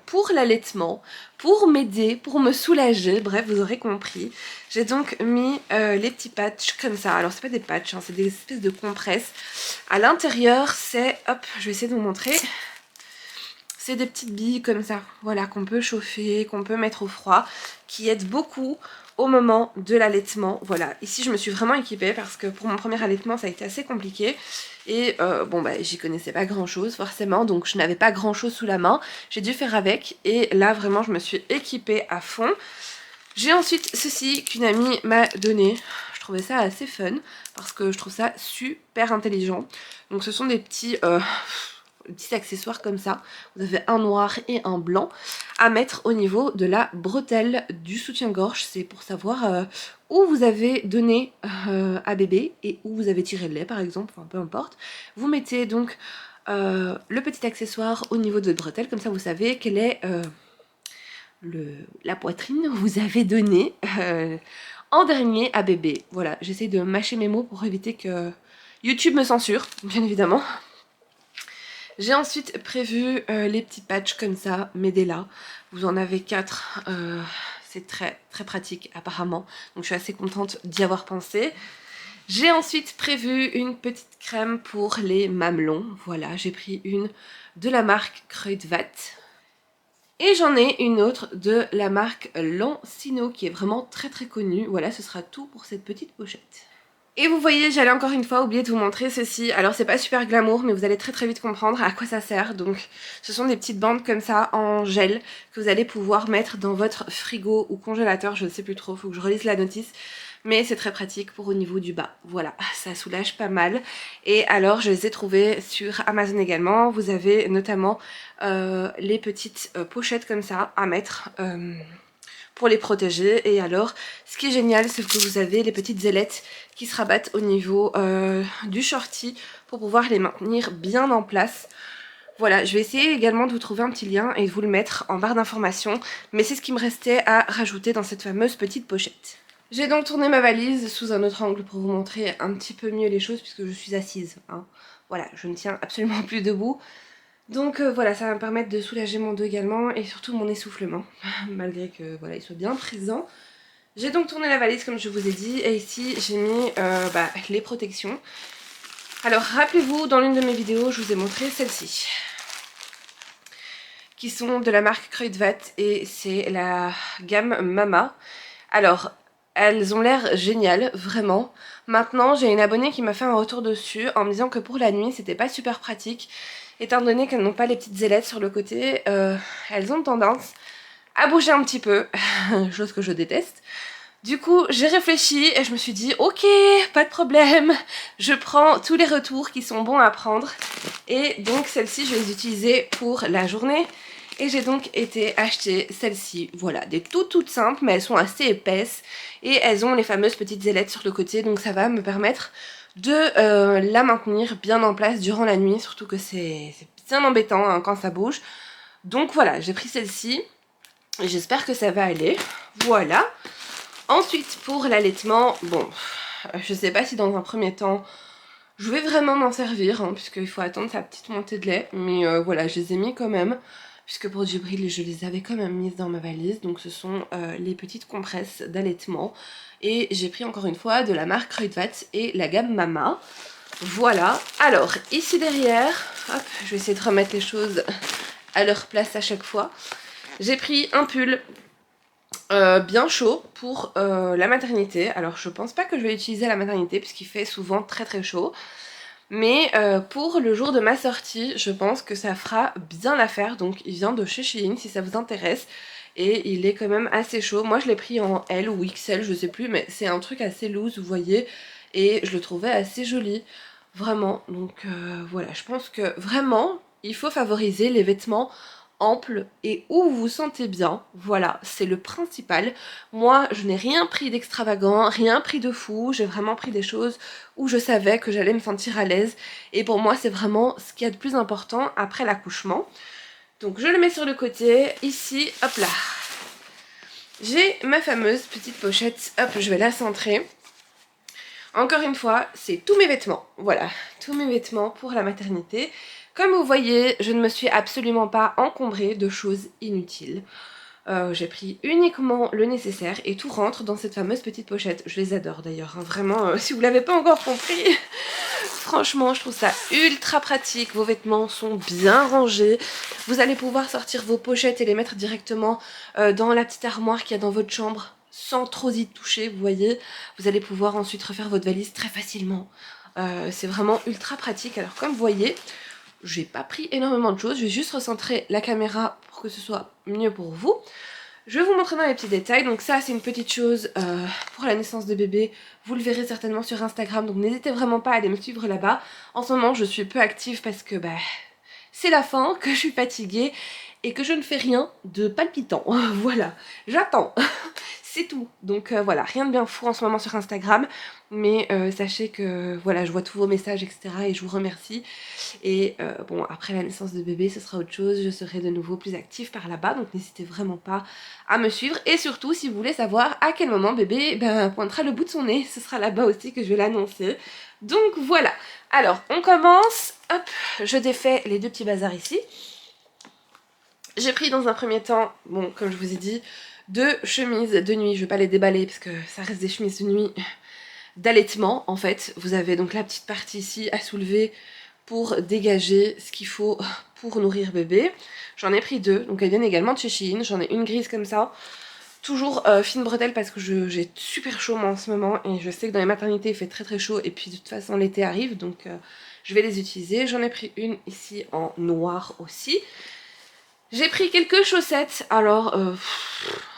pour l'allaitement, pour m'aider, pour me soulager, bref vous aurez compris. J'ai donc mis les petits patchs comme ça, alors c'est pas des patchs, hein, c'est des espèces de compresses. À l'intérieur c'est, hop je vais essayer de vous montrer, c'est des petites billes comme ça, voilà, qu'on peut chauffer, qu'on peut mettre au froid, qui aident beaucoup au moment de l'allaitement. Voilà, ici je me suis vraiment équipée parce que pour mon premier allaitement ça a été assez compliqué. Et bon bah j'y connaissais pas grand chose forcément, donc je n'avais pas grand chose sous la main. J'ai dû faire avec et là vraiment je me suis équipée à fond. J'ai ensuite ceci qu'une amie m'a donné. Je trouvais ça assez fun parce que je trouve ça super intelligent. Donc ce sont des petits accessoires comme ça. Vous avez un noir et un blanc à mettre au niveau de la bretelle du soutien-gorge. C'est pour savoir où vous avez donné à bébé et où vous avez tiré le lait par exemple, enfin peu importe. Vous mettez donc le petit accessoire au niveau de votre bretelle, comme ça vous savez quelle est la poitrine où vous avez donné en dernier à bébé. Voilà, j'essaie de mâcher mes mots pour éviter que YouTube me censure, bien évidemment. J'ai ensuite prévu les petits patchs comme ça, Medela. Vous en avez 4, c'est très pratique apparemment. Donc je suis assez contente d'y avoir pensé. J'ai ensuite prévu une petite crème pour les mamelons. Voilà, j'ai pris une de la marque Kruidvat. Et j'en ai une autre de la marque Lancino qui est vraiment très connue. Voilà, ce sera tout pour cette petite pochette. Et vous voyez, j'allais encore une fois oublier de vous montrer ceci. Alors c'est pas super glamour, mais vous allez très vite comprendre à quoi ça sert. Donc ce sont des petites bandes comme ça en gel que vous allez pouvoir mettre dans votre frigo ou congélateur, je ne sais plus trop, faut que je relise la notice. Mais c'est très pratique pour au niveau du bas. Voilà, ça soulage pas mal. Et alors je les ai trouvées sur Amazon également. Vous avez notamment les petites pochettes comme ça à mettre pour les protéger. Et alors ce qui est génial c'est que vous avez les petites ailettes qui se rabattent au niveau du shorty pour pouvoir les maintenir bien en place. Voilà, je vais essayer également de vous trouver un petit lien et de vous le mettre en barre d'informations, mais c'est ce qui me restait à rajouter dans cette fameuse petite pochette. J'ai donc tourné ma valise sous un autre angle pour vous montrer un petit peu mieux les choses puisque je suis assise, hein. Voilà, je ne tiens absolument plus debout. Donc voilà, ça va me permettre de soulager mon dos également et surtout mon essoufflement, malgré que voilà, il soit bien présent. J'ai donc tourné la valise comme je vous ai dit et ici j'ai mis les protections. Alors rappelez-vous, dans l'une de mes vidéos je vous ai montré celles-ci qui sont de la marque Kruidvat et c'est la gamme Mama. Alors elles ont l'air géniales, vraiment. Maintenant j'ai une abonnée qui m'a fait un retour dessus en me disant que pour la nuit c'était pas super pratique étant donné qu'elles n'ont pas les petites ailettes sur le côté. Elles ont tendance à bouger un petit peu, chose que je déteste. Du coup, j'ai réfléchi et je me suis dit, ok, pas de problème, je prends tous les retours qui sont bons à prendre. Et donc, celles-ci, je vais les utiliser pour la journée. Et j'ai donc été acheter celles-ci, voilà, des toutes simples, mais elles sont assez épaisses. Et elles ont les fameuses petites ailettes sur le côté, donc ça va me permettre de la maintenir bien en place durant la nuit. Surtout que c'est bien embêtant hein, quand ça bouge. Donc voilà, j'ai pris celle-ci. J'espère que ça va aller. Voilà. Ensuite pour l'allaitement, bon, je sais pas si dans un premier temps je vais vraiment m'en servir, hein, puisqu'il faut attendre sa petite montée de lait, mais voilà, je les ai mis quand même, puisque pour Djibril je les avais quand même mises dans ma valise, donc ce sont les petites compresses d'allaitement, et j'ai pris encore une fois de la marque Kruidvat et la gamme Mama. Voilà, alors ici derrière, hop, je vais essayer de remettre les choses à leur place à chaque fois, j'ai pris un pull bien chaud pour la maternité. Alors je pense pas que je vais l'utiliser à la maternité puisqu'il fait souvent très chaud. Mais pour le jour de ma sortie, je pense que ça fera bien l'affaire. Donc il vient de chez Shein si ça vous intéresse. Et il est quand même assez chaud. Moi je l'ai pris en L ou XL, je sais plus. Mais c'est un truc assez loose, vous voyez. Et je le trouvais assez joli. Vraiment. Donc voilà, je pense que vraiment, il faut favoriser les vêtements ample et où vous vous sentez bien. Voilà, c'est le principal. Moi, je n'ai rien pris d'extravagant, rien pris de fou. J'ai vraiment pris des choses où je savais que j'allais me sentir à l'aise. Et pour moi, c'est vraiment ce qu'il y a de plus important après l'accouchement. Donc je le mets sur le côté. Ici, hop là. J'ai ma fameuse petite pochette. Hop, je vais la centrer. Encore une fois, c'est tous mes vêtements. Voilà, tous mes vêtements pour la maternité. Comme vous voyez, je ne me suis absolument pas encombrée de choses inutiles. J'ai pris uniquement le nécessaire et tout rentre dans cette fameuse petite pochette. Je les adore d'ailleurs, hein, vraiment, si vous l'avez pas encore compris. Franchement, je trouve ça ultra pratique. Vos vêtements sont bien rangés. Vous allez pouvoir sortir vos pochettes et les mettre directement dans la petite armoire qu'il y a dans votre chambre sans trop y toucher, vous voyez. Vous allez pouvoir ensuite refaire votre valise très facilement. C'est vraiment ultra pratique. Alors comme vous voyez, j'ai pas pris énormément de choses. Je vais juste recentrer la caméra pour que ce soit mieux pour vous. Je vais vous montrer dans les petits détails. Donc ça, c'est une petite chose pour la naissance de bébé. Vous le verrez certainement sur Instagram. Donc n'hésitez vraiment pas à aller me suivre là-bas. En ce moment, je suis peu active parce que c'est la fin, que je suis fatiguée et que je ne fais rien de palpitant. Voilà, j'attends. C'est tout. Donc voilà, rien de bien fou en ce moment sur Instagram. Mais sachez que voilà, je vois tous vos messages, etc. et je vous remercie. Et bon, après la naissance de bébé, ce sera autre chose. Je serai de nouveau plus active par là-bas. Donc n'hésitez vraiment pas à me suivre. Et surtout, si vous voulez savoir à quel moment bébé pointera le bout de son nez, ce sera là-bas aussi que je vais l'annoncer. Donc voilà. Alors, on commence. Hop, je défais les deux petits bazars ici. J'ai pris dans un premier temps, bon, comme je vous ai dit, 2 chemises de nuit. Je vais pas les déballer parce que ça reste des chemises de nuit d'allaitement. En fait, vous avez donc la petite partie ici à soulever pour dégager ce qu'il faut pour nourrir bébé. J'en ai pris 2, donc elles viennent également de chez Shein. J'en ai une grise comme ça, toujours fine bretelle parce que j'ai super chaud moi en ce moment et je sais que dans les maternités il fait très très chaud et puis de toute façon l'été arrive, donc je vais les utiliser. J'en ai pris une ici en noir aussi. J'ai pris quelques chaussettes, alors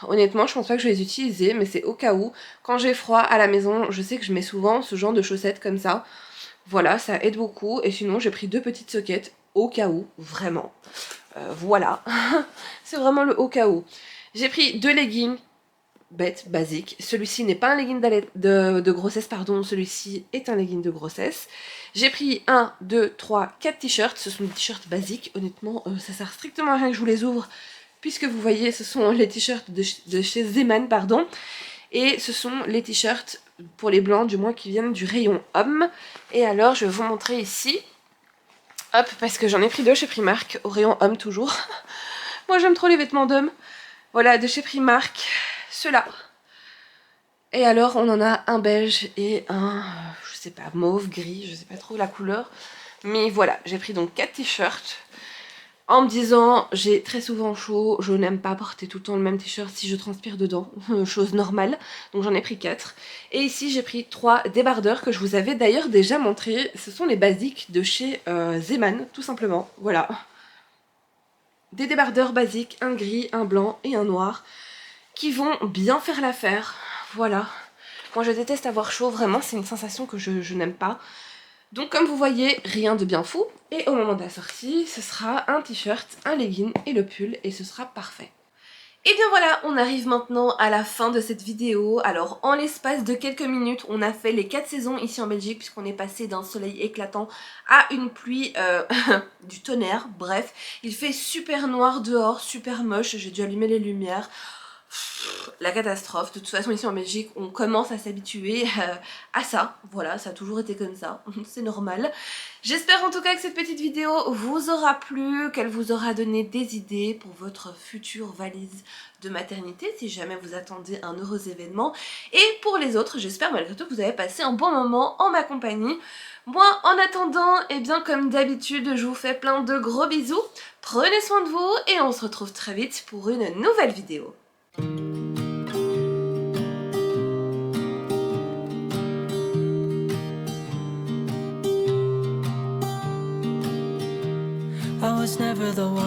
honnêtement je pense pas que je vais les utiliser, mais c'est au cas où. Quand j'ai froid à la maison, je sais que je mets souvent ce genre de chaussettes comme ça. Voilà, ça aide beaucoup. Et sinon j'ai pris 2 petites soquettes au cas où, vraiment. Voilà, c'est vraiment le au cas où. J'ai pris 2 leggings, bête, basique. Celui-ci n'est pas un legging de grossesse, pardon, celui-ci est un legging de grossesse. J'ai pris 1, 2, 3, 4 t-shirts, ce sont des t-shirts basiques, honnêtement, ça sert strictement à rien que je vous les ouvre, puisque vous voyez, ce sont les t-shirts de chez Zeman, pardon, et ce sont les t-shirts, pour les blancs du moins, qui viennent du rayon homme. Et alors, je vais vous montrer ici, hop, parce que j'en ai pris 2 chez Primark, au rayon homme toujours. Moi, j'aime trop les vêtements d'homme. Voilà, de chez Primark, ceux-là. Et alors on en a un beige et un, je sais pas, mauve, gris, je sais pas trop la couleur. Mais voilà, j'ai pris donc 4 t-shirts en me disant j'ai très souvent chaud, je n'aime pas porter tout le temps le même t-shirt si je transpire dedans, chose normale. Donc j'en ai pris 4. Et ici j'ai pris 3 débardeurs que je vous avais d'ailleurs déjà montré. Ce sont les basiques de chez Zeman, tout simplement, voilà. Des débardeurs basiques, un gris, un blanc et un noir, qui vont bien faire l'affaire. Voilà. Moi je déteste avoir chaud, vraiment c'est une sensation que je n'aime pas. Donc comme vous voyez, rien de bien fou. Et au moment de la sortie, ce sera un t-shirt, un legging et le pull et ce sera parfait. Et bien voilà, on arrive maintenant à la fin de cette vidéo. Alors en l'espace de quelques minutes, on a fait les 4 saisons ici en Belgique puisqu'on est passé d'un soleil éclatant à une pluie du tonnerre. Bref, il fait super noir dehors, super moche, j'ai dû allumer les lumières. La catastrophe. De toute façon ici en Belgique on commence à s'habituer à ça, voilà, ça a toujours été comme ça, c'est normal. J'espère en tout cas que cette petite vidéo vous aura plu, qu'elle vous aura donné des idées pour votre future valise de maternité si jamais vous attendez un heureux événement. Et pour les autres, j'espère malgré tout que vous avez passé un bon moment en ma compagnie. Moi en attendant, et bien comme d'habitude, je vous fais plein de gros bisous, prenez soin de vous et on se retrouve très vite pour une nouvelle vidéo. I was never the one.